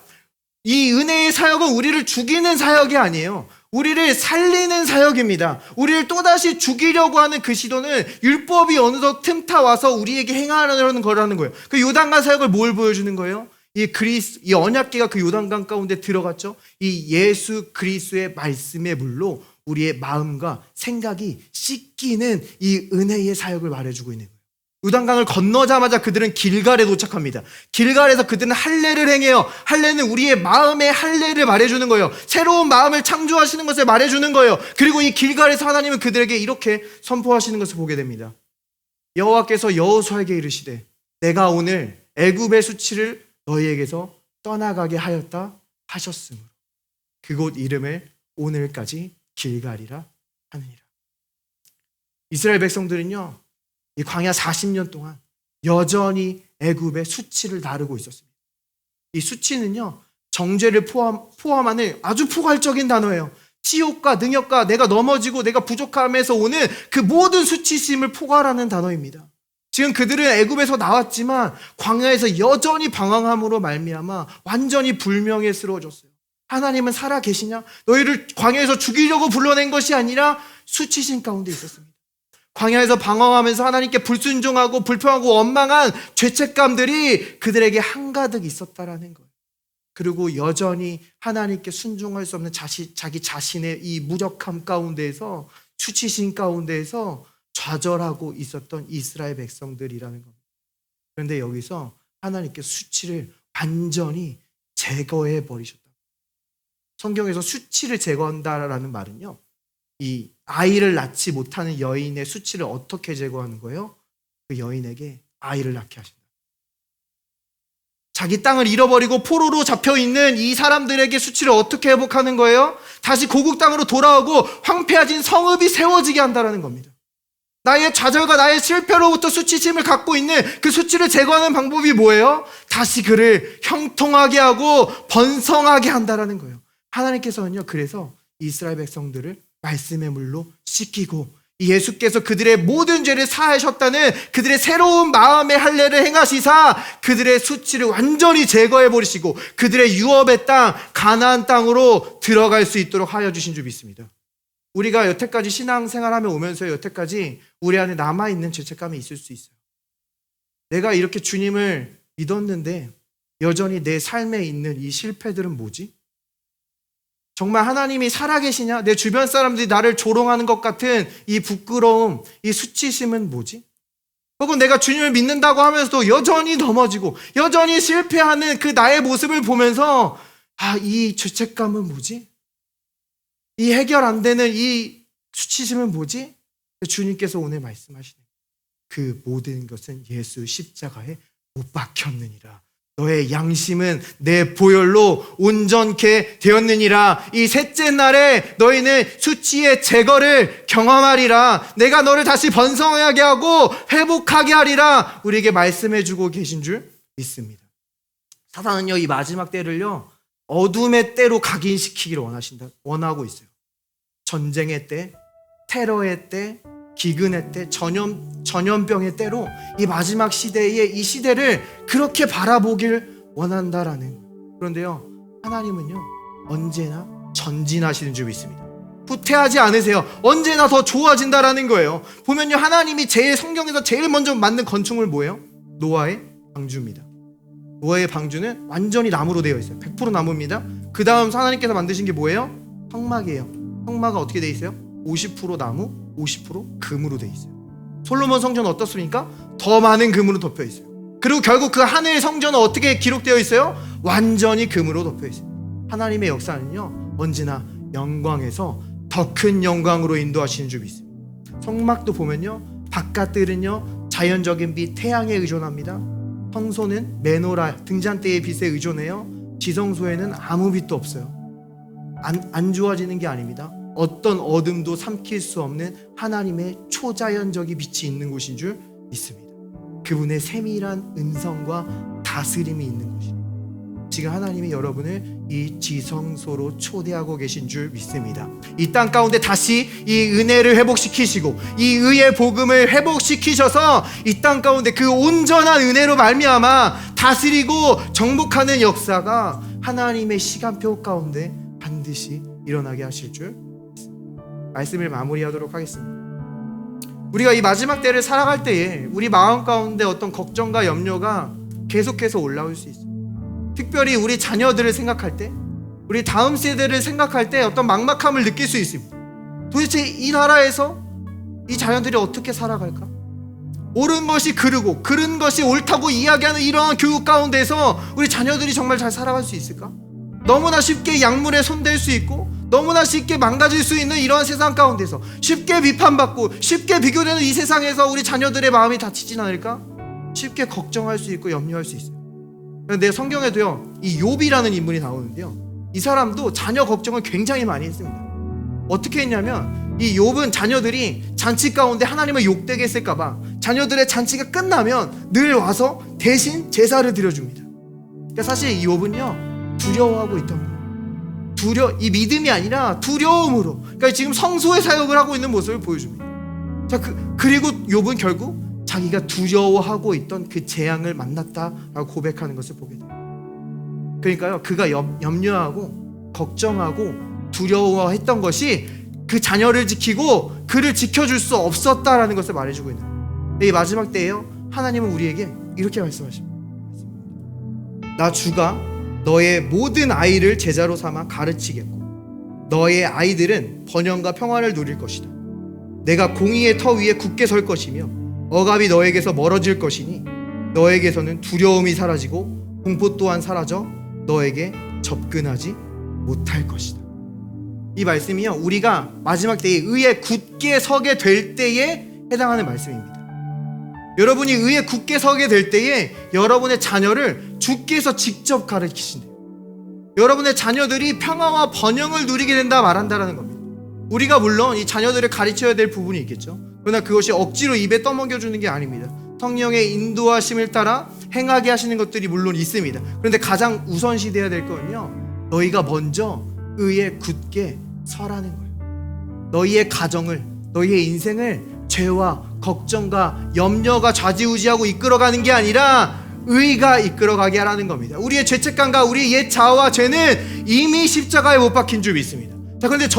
이 은혜의 사역은 우리를 죽이는 사역이 아니에요. 우리를 살리는 사역입니다. 우리를 또다시 죽이려고 하는 그 시도는 율법이 어느덧 틈타 와서 우리에게 행하려는 거라는 거예요. 그 요단강 사역을 뭘 보여주는 거예요? 이 언약궤가 그 요단강 가운데 들어갔죠. 이 예수 그리스도의 말씀의 물로 우리의 마음과 생각이 씻기는 이 은혜의 사역을 말해주고 있는 거예요. 요단강을 건너자마자 그들은 길갈에 도착합니다. 길갈에서 그들은 할례를 행해요. 할례는 우리의 마음의 할례를 말해주는 거예요. 새로운 마음을 창조하시는 것을 말해주는 거예요. 그리고 이 길갈에서 하나님은 그들에게 이렇게 선포하시는 것을 보게 됩니다. 여호와께서 여호수아에게 이르시되 내가 오늘 애굽의 수치를 너희에게서 떠나가게 하였다 하셨으므로 그곳 이름을 오늘까지 길갈이라 하느니라. 이스라엘 백성들은요, 이 광야 40년 동안 여전히 애굽의 수치를 다루고 있었습니다. 이 수치는요, 정죄를 포함하는 아주 포괄적인 단어예요. 치욕과 능욕과 내가 넘어지고 내가 부족함에서 오는 그 모든 수치심을 포괄하는 단어입니다. 지금 그들은 애굽에서 나왔지만 광야에서 여전히 방황함으로 말미암아 완전히 불명예스러워졌어요. 하나님은 살아 계시냐? 너희를 광야에서 죽이려고 불러낸 것이 아니라 수치심 가운데 있었습니다. 광야에서 방황하면서 하나님께 불순종하고 불평하고 원망한 죄책감들이 그들에게 한가득 있었다라는 거예요. 그리고 여전히 하나님께 순종할 수 없는 자기 자신의 이 무력함 가운데에서, 수치심 가운데에서 좌절하고 있었던 이스라엘 백성들이라는 겁니다. 그런데 여기서 하나님께 수치를 완전히 제거해 버리셨다. 성경에서 수치를 제거한다라는 말은요, 이 아이를 낳지 못하는 여인의 수치를 어떻게 제거하는 거예요? 그 여인에게 아이를 낳게 하신다. 자기 땅을 잃어버리고 포로로 잡혀있는 이 사람들에게 수치를 어떻게 회복하는 거예요? 다시 고국 땅으로 돌아오고 황폐해진 성읍이 세워지게 한다는 겁니다. 나의 좌절과 나의 실패로부터 수치심을 갖고 있는 그 수치를 제거하는 방법이 뭐예요? 다시 그를 형통하게 하고 번성하게 한다는 거예요. 하나님께서는요, 그래서 이스라엘 백성들을 말씀의 물로 씻기고 예수께서 그들의 모든 죄를 사하셨다는 그들의 새로운 마음의 할례를 행하시사 그들의 수치를 완전히 제거해 버리시고 그들의 유업의 땅 가나안 땅으로 들어갈 수 있도록 하여 주신 줄 믿습니다. 우리가 여태까지 신앙생활하며 오면서 여태까지 우리 안에 남아있는 죄책감이 있을 수 있어요. 내가 이렇게 주님을 믿었는데 여전히 내 삶에 있는 이 실패들은 뭐지? 정말 하나님이 살아계시냐? 내 주변 사람들이 나를 조롱하는 것 같은 이 부끄러움, 이 수치심은 뭐지? 혹은 내가 주님을 믿는다고 하면서도 여전히 넘어지고 여전히 실패하는 그 나의 모습을 보면서 이 죄책감은 뭐지? 이 해결 안 되는 이 수치심은 뭐지? 주님께서 오늘 말씀하시는 그 모든 것은 예수 십자가에 못 박혔느니라. 너의 양심은 내 보혈로 온전케 되었느니라. 이 셋째 날에 너희는 수치의 제거를 경험하리라. 내가 너를 다시 번성하게 하고 회복하게 하리라. 우리에게 말씀해 주고 계신 줄 믿습니다. 사단은요, 이 마지막 때를요, 어둠의 때로 각인시키기를 원하고 있어요. 전쟁의 때, 테러의 때, 기근의 때, 전염병의 때로 이 마지막 시대의 이 시대를 그렇게 바라보길 원한다라는 거예요. 그런데요, 하나님은요, 언제나 전진하시는 줄 믿습니다. 후퇴하지 않으세요. 언제나 더 좋아진다라는 거예요. 보면요, 하나님이 성경에서 제일 먼저 만든 건축물 뭐예요? 노아의 방주입니다. 노아의 방주는 완전히 나무로 되어 있어요. 100% 나무입니다. 그 다음 하나님께서 만드신 게 뭐예요? 성막이에요. 성막은 어떻게 되어 있어요? 50% 나무, 50% 금으로 되어 있어요. 솔로몬 성전은 어떻습니까? 더 많은 금으로 덮여 있어요. 그리고 결국 그 하늘 성전은 어떻게 기록되어 있어요? 완전히 금으로 덮여 있어요. 하나님의 역사는요, 언제나 영광에서 더 큰 영광으로 인도하시는 줄 믿습니다. 성막도 보면요, 바깥들은요 자연적인 빛, 태양에 의존합니다. 성소는 메노라, 등잔대의 빛에 의존해요. 지성소에는 아무 빛도 없어요. 안 좋아지는 게 아닙니다. 어떤 어둠도 삼킬 수 없는 하나님의 초자연적인 빛이 있는 곳인 줄 믿습니다. 그분의 세밀한 은성과 다스림이 있는 곳이에요. 지금 하나님이 여러분을 이 지성소로 초대하고 계신 줄 믿습니다. 이 땅 가운데 다시 이 은혜를 회복시키시고 이 의의 복음을 회복시키셔서 이 땅 가운데 그 온전한 은혜로 말미암아 다스리고 정복하는 역사가 하나님의 시간표 가운데 반드시 일어나게 하실 줄 말씀을 마무리하도록 하겠습니다. 우리가 이 마지막 때를 살아갈 때에 우리 마음 가운데 어떤 걱정과 염려가 계속해서 올라올 수 있어요. 특별히 우리 자녀들을 생각할 때, 우리 다음 세대를 생각할 때 어떤 막막함을 느낄 수 있습니다. 도대체 이 나라에서 이 자녀들이 어떻게 살아갈까? 옳은 것이 그르고 그른 것이 옳다고 이야기하는 이러한 교육 가운데서 우리 자녀들이 정말 잘 살아갈 수 있을까? 너무나 쉽게 약물에 손댈 수 있고 너무나 쉽게 망가질 수 있는 이러한 세상 가운데서 쉽게 비판받고 쉽게 비교되는 이 세상에서 우리 자녀들의 마음이 다치진 않을까? 쉽게 걱정할 수 있고 염려할 수 있어요. 내 성경에도요, 이 욥이라는 인물이 나오는데요, 이 사람도 자녀 걱정을 굉장히 많이 했습니다. 어떻게 했냐면 이 욥은 자녀들이 잔치 가운데 하나님을 욕되게 했을까봐 자녀들의 잔치가 끝나면 늘 와서 대신 제사를 드려줍니다. 그러니까 사실 이 욥은요 두려워하고 있던 거예요. 이 믿음이 아니라 두려움으로, 그러니까 지금 성소의 사역을 하고 있는 모습을 보여줍니다. 자, 그리고 욥은 결국 자기가 두려워하고 있던 그 재앙을 만났다라고 고백하는 것을 보게 돼요. 그러니까요, 그가 염려하고 걱정하고 두려워했던 것이 그 자녀를 지키고 그를 지켜줄 수 없었다라는 것을 말해주고 있는 거예요. 이 마지막 때에요, 하나님은 우리에게 이렇게 말씀하십니다. 나 주가 너의 모든 아이를 제자로 삼아 가르치겠고 너의 아이들은 번영과 평안을 누릴 것이다. 내가 공의의 터 위에 굳게 설 것이며 억압이 너에게서 멀어질 것이니 너에게서는 두려움이 사라지고 공포 또한 사라져 너에게 접근하지 못할 것이다. 이 말씀이요, 우리가 마지막 때에 의에 굳게 서게 될 때에 해당하는 말씀입니다. 여러분이 의에 굳게 서게 될 때에 여러분의 자녀를 주께서 직접 가르치신대요. 여러분의 자녀들이 평화와 번영을 누리게 된다 말한다라는 겁니다. 우리가 물론 이 자녀들을 가르쳐야 될 부분이 있겠죠. 그러나 그것이 억지로 입에 떠먹여주는 게 아닙니다. 성령의 인도하심을 따라 행하게 하시는 것들이 물론 있습니다. 그런데 가장 우선시돼야 될 거는요, 너희가 먼저 의에 굳게 서라는 거예요. 너희의 가정을, 너희의 인생을 죄와 걱정과 염려가 좌지우지하고 이끌어가는 게 아니라 의가 이끌어가게 하라는 겁니다. 우리의 죄책감과 우리의 옛 자아와 죄는 이미 십자가에 못 박힌 줄 믿습니다. 자, 그런데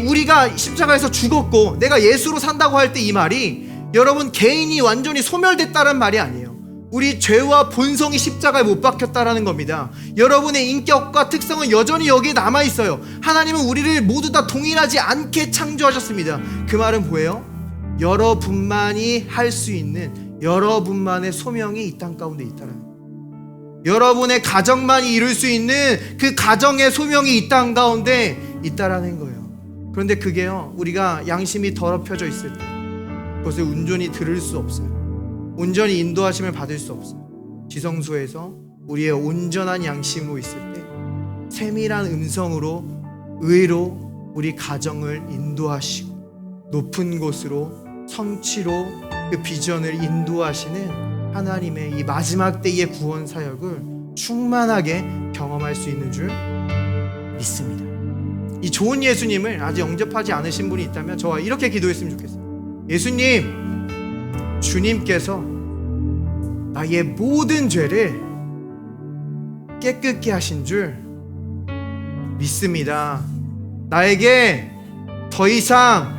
우리가 십자가에서 죽었고 내가 예수로 산다고 할 때 이 말이 여러분 개인이 완전히 소멸됐다는 말이 아니에요. 우리 죄와 본성이 십자가에 못 박혔다라는 겁니다. 여러분의 인격과 특성은 여전히 여기에 남아있어요. 하나님은 우리를 모두 다 동일하지 않게 창조하셨습니다. 그 말은 뭐예요? 여러분만이 할 수 있는 여러분만의 소명이 이 땅 가운데 있다라는 거예요. 여러분의 가정만이 이룰 수 있는 그 가정의 소명이 이 땅 가운데 있다라는 거예요. 그런데 그게요, 우리가 양심이 더럽혀져 있을 때 그것을 온전히 들을 수 없어요. 온전히 인도하심을 받을 수 없어요. 지성소에서 우리의 온전한 양심으로 있을 때 세밀한 음성으로 의로 우리 가정을 인도하시고 높은 곳으로 성취로 그 비전을 인도하시는 하나님의 이 마지막 때의 구원 사역을 충만하게 경험할 수 있는 줄 믿습니다. 이 좋은 예수님을 아직 영접하지 않으신 분이 있다면 저와 이렇게 기도했으면 좋겠어요. 예수님, 주님께서 나의 모든 죄를 깨끗게 하신 줄 믿습니다. 나에게 더 이상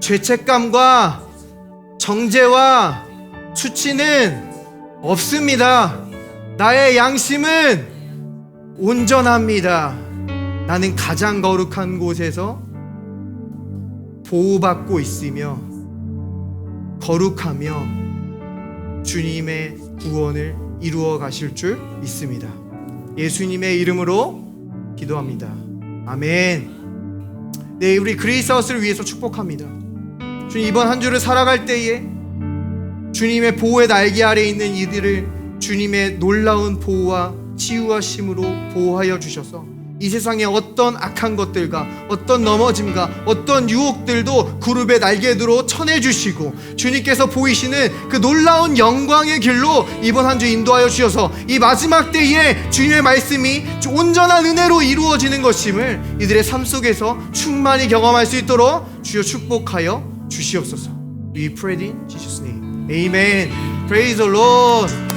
죄책감과 정죄와 수치는 없습니다. 나의 양심은 온전합니다. 나는 가장 거룩한 곳에서 보호받고 있으며 거룩하며 주님의 구원을 이루어 가실 줄 믿습니다. 예수님의 이름으로 기도합니다. 아멘. 네, 우리 그레이스하우스를 위해서 축복합니다. 주님, 이번 한 주를 살아갈 때에 주님의 보호의 날개 아래에 있는 이들을 주님의 놀라운 보호와 치유하심으로 보호하여 주셔서 이 세상의 어떤 악한 것들과 어떤 넘어짐과 어떤 유혹들도 그룹의 날개로 쳐내주시고 주님께서 보이시는 그 놀라운 영광의 길로 이번 한 주 인도하여 주셔서 이 마지막 때에 주님의 말씀이 온전한 은혜로 이루어지는 것임을 이들의 삶 속에서 충만히 경험할 수 있도록 주여 축복하여 주시옵소서. We pray in Jesus' name. Amen. Praise the Lord.